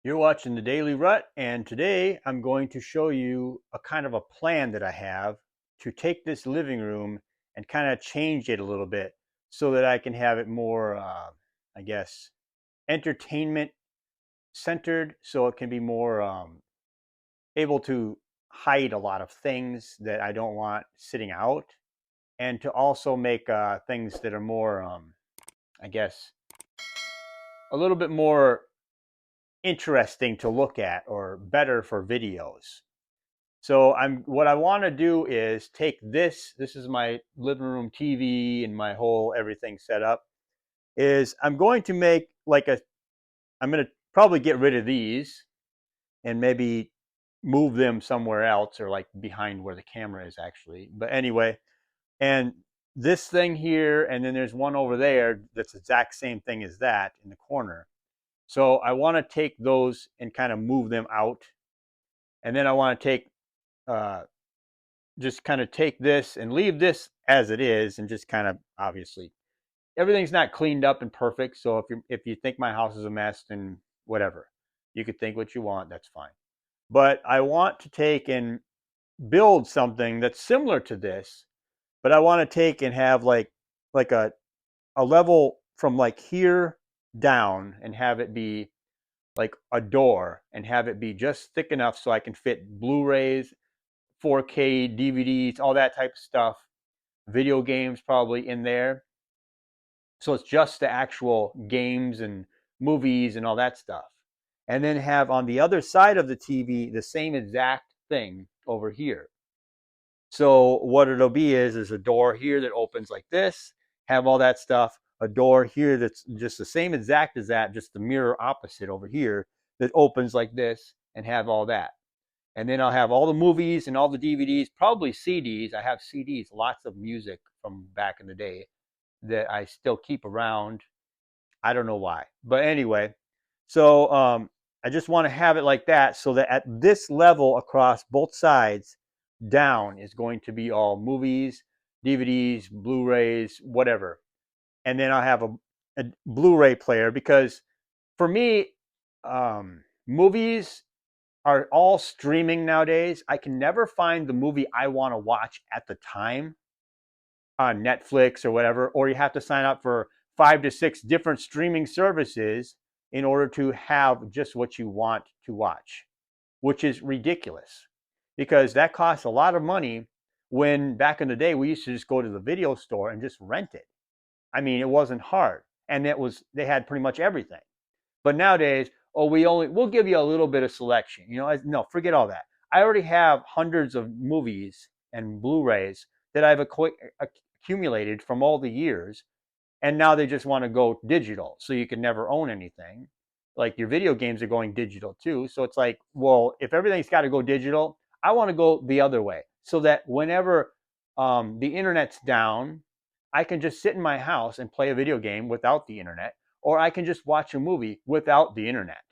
You're watching the Daily Rut, and today I'm going to show you a kind of a plan that I have to take this living room and kind of change it a little bit so that I can have it more, I guess, entertainment centered, so it can be more able to hide a lot of things that I don't want sitting out, and to also make things that are more, I guess, a little bit more interesting to look at or better for videos. So what I want to do is take this is my living room TV and my whole everything set up, is I'm going to make like I'm going to probably get rid of these and maybe move them somewhere else, or like behind where the camera is actually. But anyway, and this thing here, and then there's one over there that's the exact same thing as that in the corner. So I want to take those and kind of move them out, and then I want to take uh, just kind of take this and leave this as it is, and just kind of, obviously everything's not cleaned up and perfect, so if you think my house is a mess, then whatever, you could think what you want, that's fine. But I want to take and build something that's similar to this, but I want to take and have like a level from like here down, and have it be like a door, and have it be just thick enough so I can fit Blu-rays, 4K DVDs, all that type of stuff, video games probably in there. So it's just the actual games and movies and all that stuff. And then have on the other side of the TV the same exact thing over here. So what it'll be is a door here that opens like this, have all that stuff, a door here that's just the same exact as that, just the mirror opposite over here, that opens like this, and have all that. And then I'll have all the movies and all the DVDs, probably CDs. I have CDs, lots of music from back in the day that I still keep around. I don't know why, but anyway. So I just want to have it like that, so that at this level across both sides, down is going to be all movies, DVDs, Blu-rays, whatever. And then I'll have a Blu-ray player, because for me, movies are all streaming nowadays. I can never find the movie I want to watch at the time on Netflix or whatever, or you have to sign up for 5 to 6 different streaming services in order to have just what you want to watch, which is ridiculous, because that costs a lot of money, when back in the day we used to just go to the video store and just rent it. I mean, it wasn't hard, and they had pretty much everything. But nowadays, oh, we'll give you a little bit of selection. No, forget all that. I already have hundreds of movies and Blu-rays that I've accumulated from all the years, and now they just want to go digital, so you can never own anything. Like your video games are going digital too, so it's like, well, if everything's got to go digital, I want to go the other way, so that whenever the internet's down, I can just sit in my house and play a video game without the internet, or I can just watch a movie without the internet.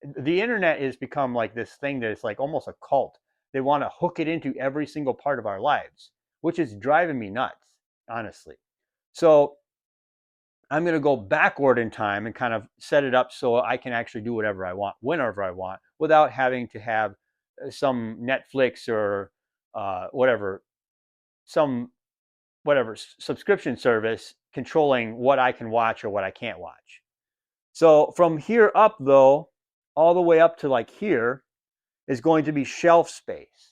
The internet has become like this thing that is like almost a cult. They want to hook it into every single part of our lives, which is driving me nuts, honestly. So I'm going to go backward in time and kind of set it up so I can actually do whatever I want, whenever I want, without having to have some Netflix or whatever, some whatever subscription service controlling what I can watch or what I can't watch. So from here up, though, all the way up to like here, is going to be shelf space.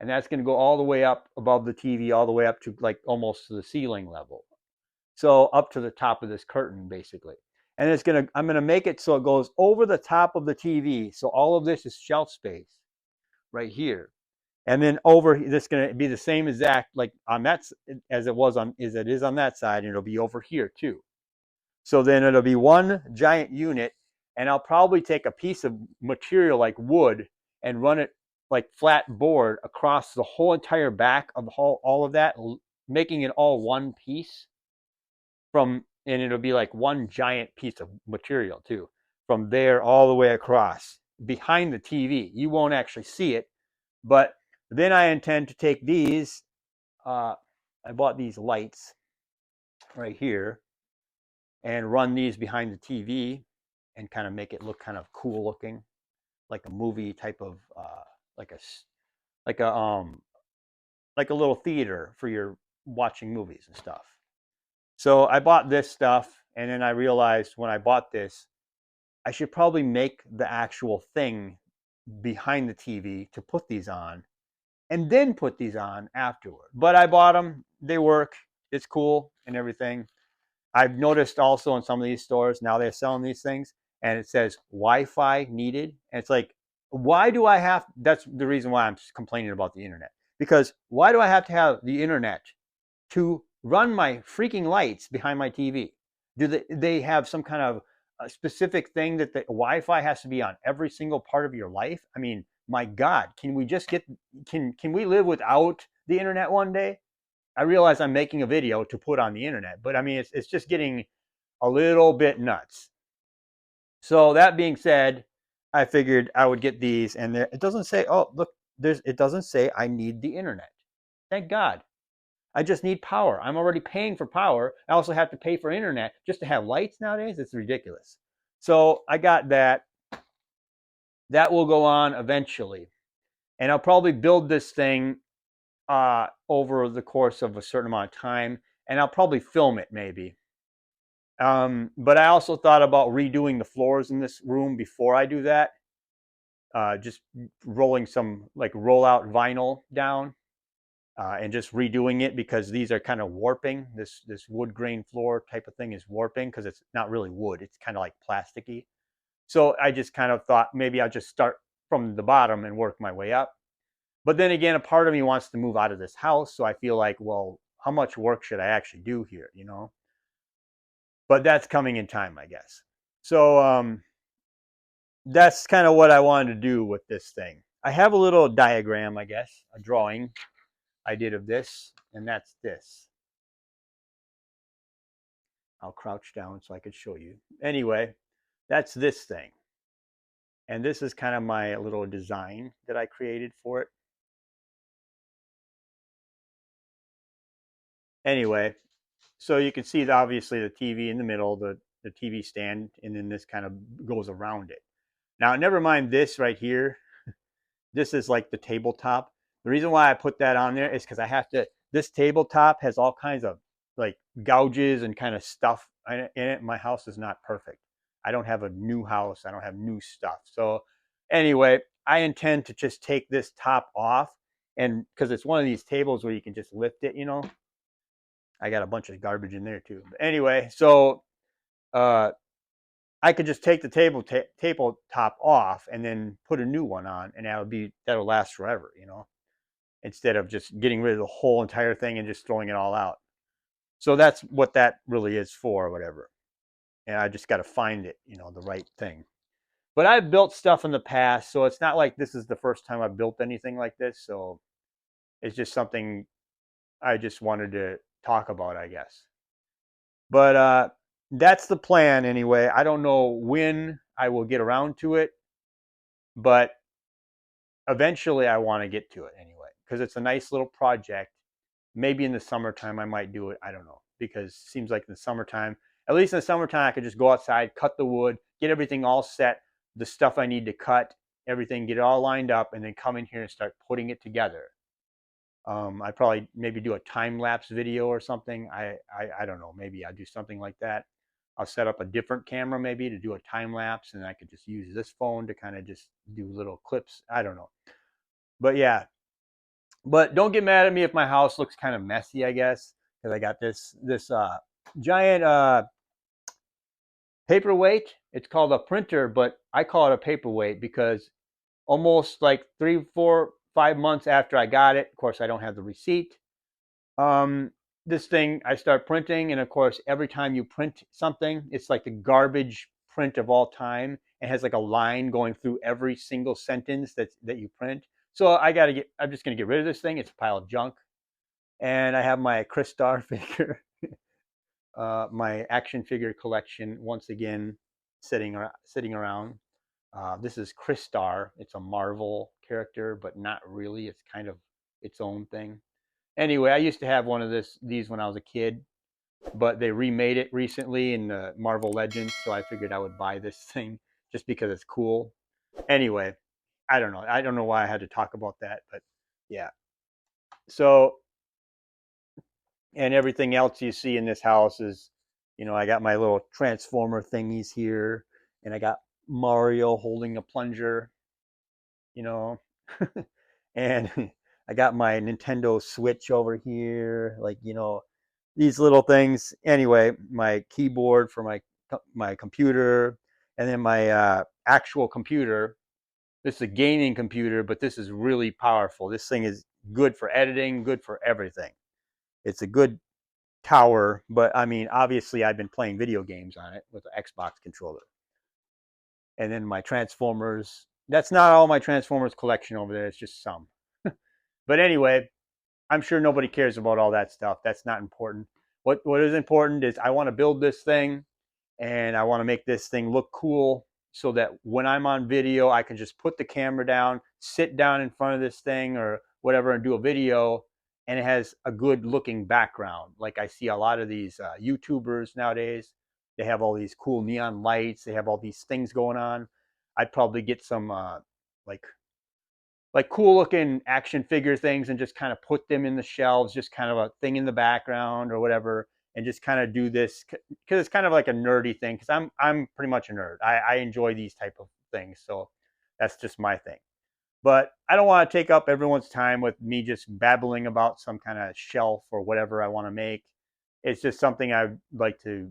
And that's going to go all the way up above the TV, all the way up to like almost to the ceiling level. So up to the top of this curtain, basically. And I'm going to make it so it goes over the top of the TV. So all of this is shelf space right here. And then over this is going to be the same exact, like on that, as it is on that side, and it'll be over here too. So then it'll be one giant unit, and I'll probably take a piece of material like wood and run it like flat board across the whole entire back of all of that, making it all one piece and it'll be like one giant piece of material too, from there all the way across behind the TV. You won't actually see it, but then I intend to take these. I bought these lights right here and run these behind the TV. and kind of make it look kind of cool looking, like a movie type of like a like a like a little theater for your watching movies and stuff. So I bought this stuff, and then I realized when I bought this, I should probably make the actual thing behind the TV to put these on, and then put these on afterward. But I bought them; they work. It's cool and everything. I've noticed also in some of these stores now they're selling these things, and it says Wi-Fi needed, and it's like, why do I have? That's the reason why I'm complaining about the internet, because why do I have to have the internet to run my freaking lights behind my TV? Do they have some kind of a specific thing that the Wi-Fi has to be on every single part of your life? I mean, my God, can we just get can we live without the internet one day? I realize I'm making a video to put on the internet, but I mean, it's just getting a little bit nuts. So that being said, I figured I would get these, and it doesn't say, oh, look, it doesn't say I need the internet. Thank God. I just need power. I'm already paying for power. I also have to pay for internet just to have lights nowadays. It's ridiculous. So I got that. That will go on eventually. And I'll probably build this thing over the course of a certain amount of time. And I'll probably film it maybe. But I also thought about redoing the floors in this room before I do that. Just rolling some like rollout vinyl down and just redoing it, because these are kind of warping. This wood grain floor type of thing is warping because it's not really wood. It's kind of like plasticky. So I just kind of thought maybe I'll just start from the bottom and work my way up. But then again, a part of me wants to move out of this house. So I feel like, well, how much work should I actually do here, you know? But that's coming in time, I guess. So that's kind of what I wanted to do with this thing. I have a little diagram, I guess, a drawing I did of this, and that's this. I'll crouch down so I could show you. Anyway, that's this thing. And this is kind of my little design that I created for it. Anyway, so you can see obviously the TV in the middle, the TV stand, and then this kind of goes around it. Now, never mind this right here. This is like the tabletop. The reason why I put that on there is because I have to, this tabletop has all kinds of like gouges and kind of stuff in it. My house is not perfect. I don't have a new house. I don't have new stuff. So anyway, I intend to just take this top off, and because it's one of these tables where you can just lift it, you know. I got a bunch of garbage in there too. But anyway, so uh, I could just take the tabletop off and then put a new one on, and that'll last forever, you know, instead of just getting rid of the whole entire thing and just throwing it all out. So that's what that really is for, or whatever. And I just got to find it, you know, the right thing. But I've built stuff in the past, so it's not like this is the first time I've built anything like this. So it's just something I just wanted to talk about, I guess. But that's the plan anyway. I don't know when I will get around to it, but eventually I want to get to it anyway, because it's a nice little project. Maybe in the summertime I might do it. I don't know, because it seems like in the summertime, at least in the summertime, I could just go outside, cut the wood, get everything all set, the stuff I need to cut, everything, get it all lined up, and then come in here and start putting it together. I probably maybe do a time lapse video or something. I don't know. Maybe I'll do something like that. I'll set up a different camera maybe to do a time lapse, and I could just use this phone to kind of just do little clips. I don't know. But yeah. But don't get mad at me if my house looks kind of messy, I guess, because I got this giant paperweight. It's called a printer, but I call it a paperweight because almost like 3, 4, 5 months after I got it, of course I don't have the receipt. This thing I start printing, and of course every time you print something, it's like the garbage print of all time. It has like a line going through every single sentence that you print. So I'm just gonna get rid of this thing. It's a pile of junk. And I have my Crystar figure, my action figure collection once again sitting around. This is Crystar. It's a Marvel character, but not really. It's kind of its own thing. Anyway, I used to have one of these when I was a kid. but they remade it recently in Marvel Legends, so I figured I would buy this thing just because it's cool. Anyway, I don't know. I don't know why I had to talk about that, but yeah. So, and everything else you see in this house is, I got my little transformer thingies here, and I got Mario holding a plunger, you know, and I got my Nintendo Switch over here, like, these little things. Anyway, my keyboard for my computer, and then my actual computer. This is a gaming computer, but this is really powerful. This thing is good for editing, good for everything. It's a good tower, but I mean, obviously, I've been playing video games on it with the Xbox controller. And then my Transformers. That's not all my Transformers collection over there. It's just some. But anyway, I'm sure nobody cares about all that stuff. That's not important. What is important is I want to build this thing, and I want to make this thing look cool so that when I'm on video, I can just put the camera down, sit down in front of this thing or whatever and do a video, and it has a good looking background. Like I see a lot of these YouTubers nowadays, they have all these cool neon lights, they have all these things going on. I'd probably get some like cool looking action figure things and just kind of put them in the shelves, just kind of a thing in the background or whatever, and just kind of do this because it's kind of like a nerdy thing. Because I'm pretty much a nerd. I enjoy these type of things, so that's just my thing. But I don't want to take up everyone's time with me just babbling about some kind of shelf or whatever I want to make. It's just something I'd like to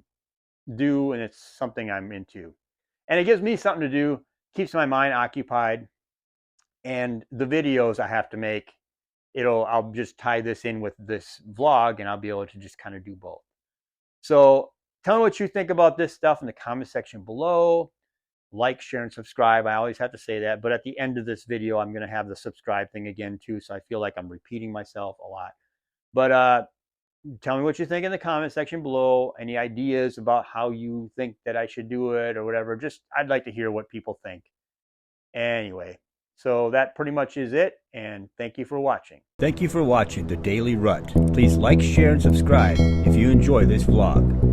do, and it's something I'm into, and it gives me something to do, keeps my mind occupied. And the videos I have to make, I'll just tie this in with this vlog, and I'll be able to just kind of do both. So tell me what you think about this stuff in the comment section below. Like, share, and subscribe. I always have to say that, but at the end of this video, I'm going to have the subscribe thing again too, so I feel like I'm repeating myself a lot. But tell me what you think in the comment section below. Any ideas about how you think that I should do it or whatever. Just, I'd like to hear what people think. Anyway, so that pretty much is it, and thank you for watching. Thank you for watching The Daily Rut. Please like, share, and subscribe if you enjoy this vlog.